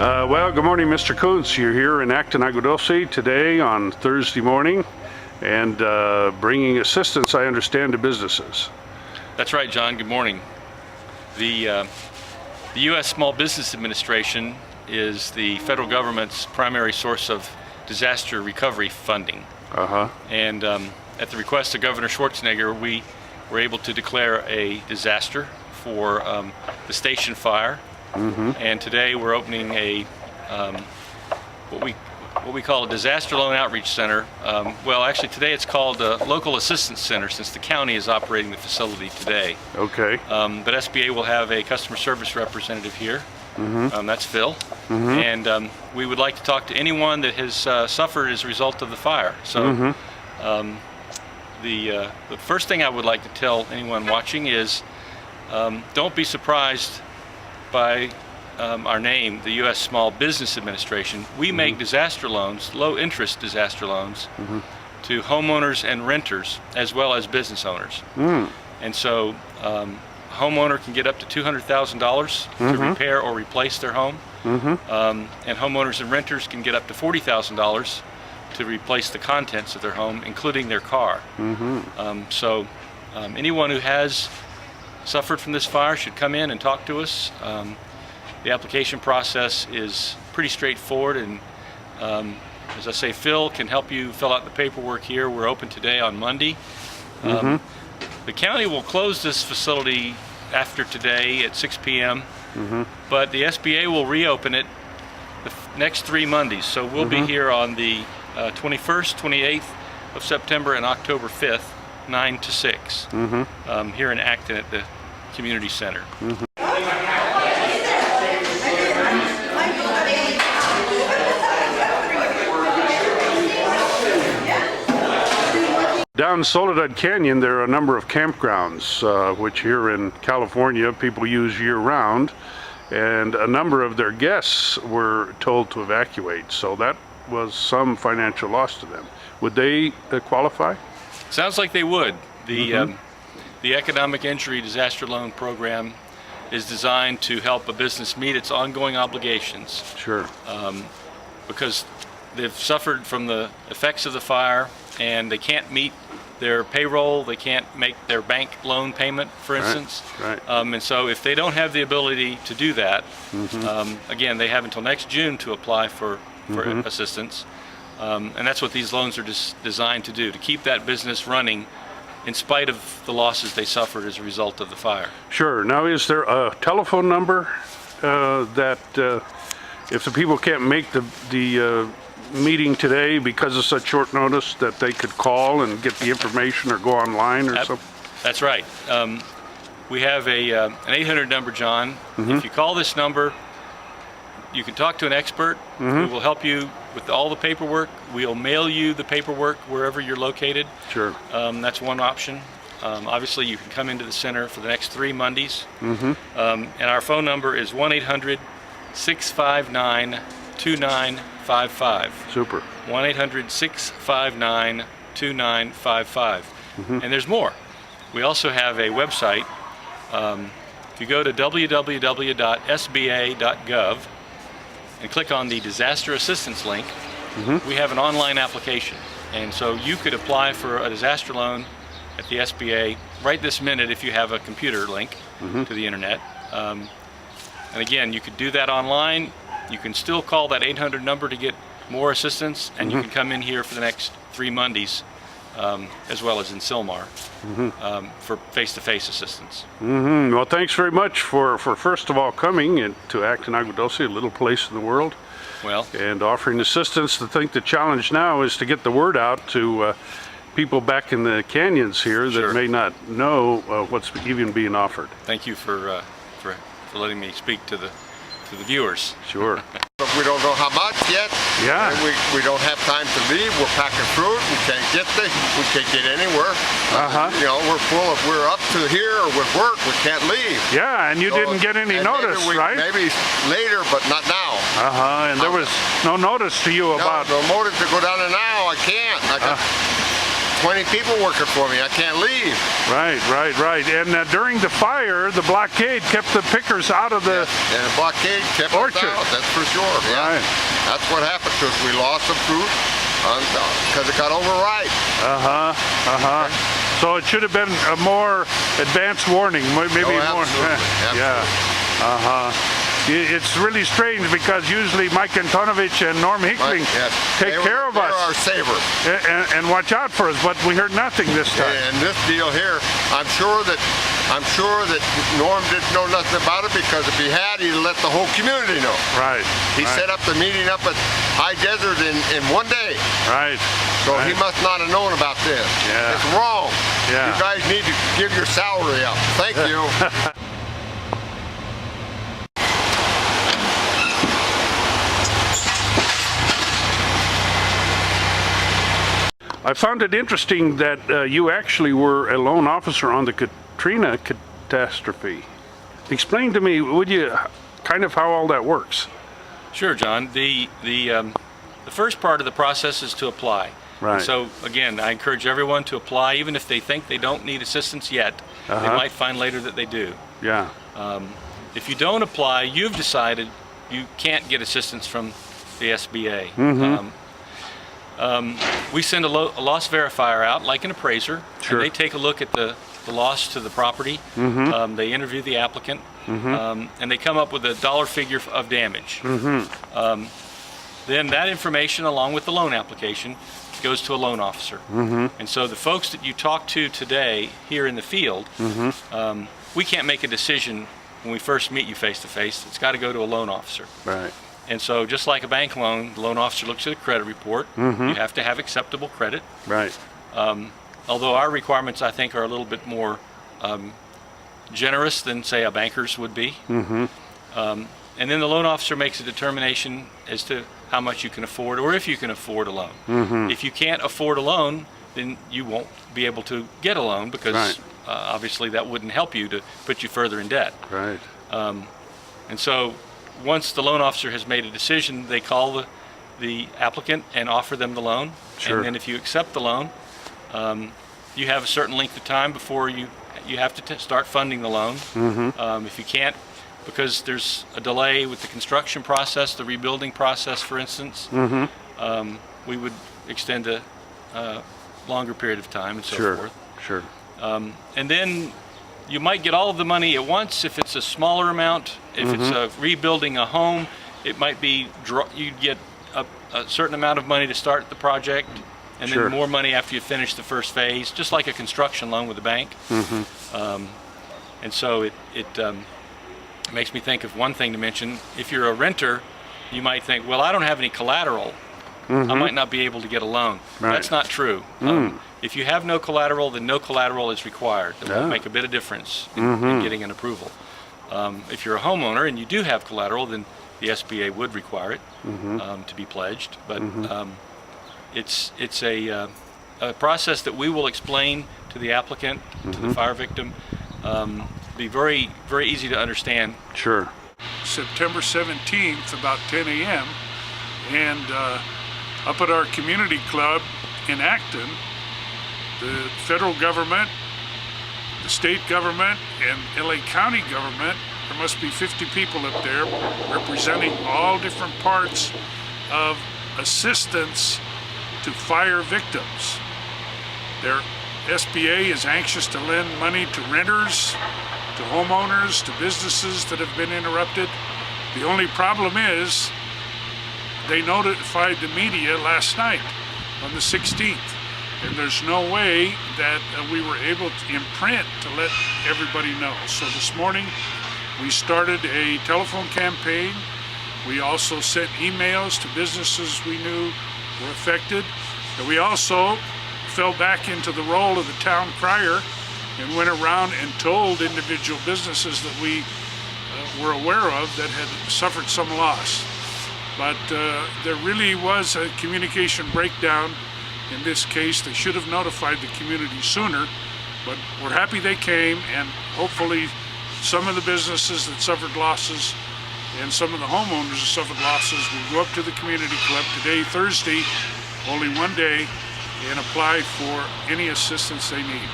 Well, good morning, Mr. Koontz. You're here in Acton, Agua Dulce today on Thursday morning and bringing assistance, I understand, to businesses. That's right, John. Good morning. The U.S. Small Business Administration is the federal government's primary source of disaster recovery funding. And at the request of Governor Schwarzenegger, we were able to declare a disaster for the station fire. And today we're opening a what we call a disaster loan outreach center. Well, actually today it's called a local assistance center since the county is operating the facility today. Okay. But SBA will have a customer service representative here. That's Phil. And we would like to talk to anyone that has suffered as a result of the fire. So the first thing I would like to tell anyone watching is don't be surprised by our name, the U.S. Small Business Administration. We make disaster loans, low interest disaster loans, to homeowners and renters as well as business owners. And so homeowner can get up to $200,000 to repair or replace their home, and homeowners and renters can get up to $40,000 to replace the contents of their home, including their car. So anyone who has suffered from this fire should come in and talk to us. The application process is pretty straightforward, and as I say, Phil can help you fill out the paperwork here. We're open today on Monday. The county will close this facility after today at 6 p.m. But the SBA will reopen it the next 3 Mondays. So we'll be here on the 21st, 28th of September and October 5th, 9 to 6, here in Acton at the Community Center. Down Soledad Canyon, there are a number of campgrounds, which here in California people use year-round, and a number of their guests were told to evacuate, so that was some financial loss to them. Would they qualify? Sounds like they would. The Economic Injury Disaster Loan Program is designed to help a business meet its ongoing obligations. Sure. Because they've suffered from the effects of the fire and they can't meet their payroll, they can't make their bank loan payment, for instance. And so if they don't have the ability to do that, again, they have until next June to apply for assistance. And that's what these loans are designed to do, to keep that business running in spite of the losses they suffered as a result of the fire. Sure. Now, is there a telephone number that if the people can't make the meeting today because of such short notice, that they could call and get the information or go online or something? That's right. We have an 800 number, John. If you call this number, you can talk to an expert who will help you with all the paperwork. We'll mail you the paperwork wherever you're located. Sure. That's one option. Obviously, you can come into the center for the next 3 Mondays. And our phone number is 1-800-659-2955. Super. 1-800-659-2955. And there's more. We also have a website. If you go to www.sba.gov and click on the disaster assistance link, we have an online application. And so you could apply for a disaster loan at the SBA right this minute if you have a computer link to the internet. And again, you could do that online. You can still call that 800 number to get more assistance, and you can come in here for the next 3 Mondays, as well as in Sylmar, for face-to-face assistance. Well, thanks very much for first of all coming to Acton, Agua Dulce, a little place in the world, and offering assistance. I think the challenge now is to get the word out to people back in the canyons here that may not know what's even being offered. Thank you for letting me speak to the viewers. Sure. We don't know how much yet. Yeah. We don't have time to leave. We're packing fruit. We can't get there. We can't get anywhere. You know, we're up to here with work. We can't leave. Yeah, and you didn't get any notice, right? Maybe later, but not now. And there was no notice to you about. No notice to go down there now. I can't. 20 people working for me. I can't leave. Right. And during the fire, the blockade kept the pickers out of the And the blockade kept us orchard. out. That's for sure. Yeah. Right. That's what happened to us. We lost some fruit because it got overripe. So it should have been a more advanced warning, maybe more. Absolutely. Yeah. It's really strange because usually Mike Antonovich and Norm Hickling take care of us. They're our savers. And watch out for us, but we heard nothing this time. And this deal here, I'm sure that Norm didn't know nothing about it, because if he had, he'd let the whole community know. Right. He set up the meeting up at High Desert in one day. Right. So he must not have known about this. Yeah. It's wrong. Yeah. You guys need to give your salary up. Thank you. I found it interesting that you actually were a loan officer on the Katrina catastrophe. Explain to me, would you, kind of how all that works? Sure, John. The first part of the process is to apply. Right. And so again, I encourage everyone to apply, even if they think they don't need assistance yet. They might find later that they do. Yeah. If you don't apply, you've decided you can't get assistance from the SBA. We send a loss verifier out, like an appraiser, Sure. and they take a look at the loss to the property. They interview the applicant, and they come up with a dollar figure of damage. Then that information, along with the loan application, goes to a loan officer. And so the folks that you talk to today here in the field, we can't make a decision when we first meet you face to face. It's got to go to a loan officer. Right. And so just like a bank loan, the loan officer looks at a credit report. You have to have acceptable credit. Right. Although our requirements, I think, are a little bit more generous than, say, a banker's would be. And then the loan officer makes a determination as to how much you can afford, or if you can afford a loan. If you can't afford a loan, then you won't be able to get a loan, because obviously that wouldn't help you to put you further in debt. Right. And so once the loan officer has made a decision, they call the applicant and offer them the loan. Sure. And then if you accept the loan, you have a certain length of time before you have to start funding the loan. If you can't, because there's a delay with the construction process, the rebuilding process, for instance, we would extend a longer period of time and so forth. Sure. And then you might get all of the money at once if it's a smaller amount. If it's rebuilding a home, it might be you'd get a certain amount of money to start the project, and then more money after you finish the first phase, just like a construction loan with a bank. And so it makes me think of one thing to mention. If you're a renter, you might think, well, I don't have any collateral. I might not be able to get a loan. Right. That's not true. If you have no collateral, then no collateral is required. That will make a bit of difference in getting an approval. If you're a homeowner and you do have collateral, then the SBA would require it to be pledged. But it's a process that we will explain to the applicant, to the fire victim. Be very, very easy to understand. Sure. September 17th, about 10 a.m., and up at our community club in Acton, the federal government, the state government, and LA County government, there must be 50 people up there representing all different parts of assistance to fire victims. Their SBA is anxious to lend money to renters, to homeowners, to businesses that have been interrupted. The only problem is they notified the media last night on the 16th, and there's no way that we were able to, in print, to let everybody know. So this morning we started a telephone campaign. We also sent emails to businesses we knew were affected, and we also fell back into the role of the town crier and went around and told individual businesses that we were aware of that had suffered some loss. But there really was a communication breakdown in this case. They should have notified the community sooner, but we're happy they came, and hopefully some of the businesses that suffered losses and some of the homeowners that suffered losses will go up to the community club today, Thursday, only one day, and apply for any assistance they need.